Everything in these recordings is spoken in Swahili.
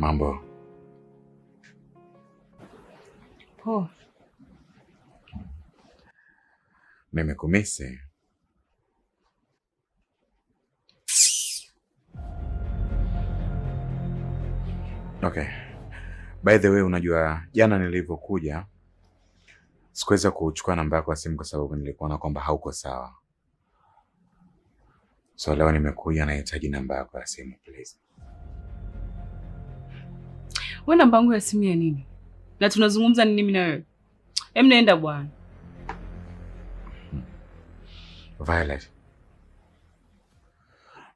Mambo poa. Nimekumisi. Okay. By the way, unajua jana nilivyokuja sikuweza kuchukua namba yako ya simu kwa sababu nilikuona kwamba hauko sawa. So leo nimekuja, nahitaji namba yako ya simu please. Wewe namba yangu ya simu ya nini? Na tunazungumza nini mimi na wewe? Nenda bwana. Violet,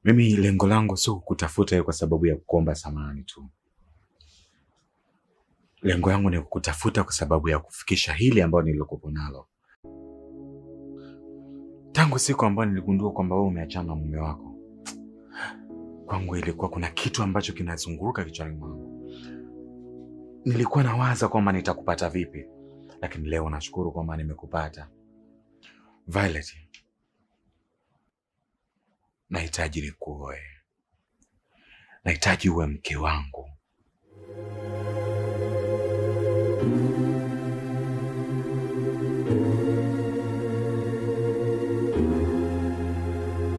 mimi lengo langu sio kukutafuta kwa sababu ya kuomba samahani tu. Lengo yangu ni kukutafuta kwa sababu ya kufikisha hili ambalo nililokuwa nalo. Tangu siku ambayo niligundua kwamba wewe umeachana na mume wako, kwangu ilikuwa kuna kitu ambacho kinazunguruka kichwani mwangu. Nilikuwa nawaza kwamba nitakupata vipi, lakini leo nashukuru kwamba nimekupata. Violet, nahitaji nikuoe. Nahitaji uwe mke wangu.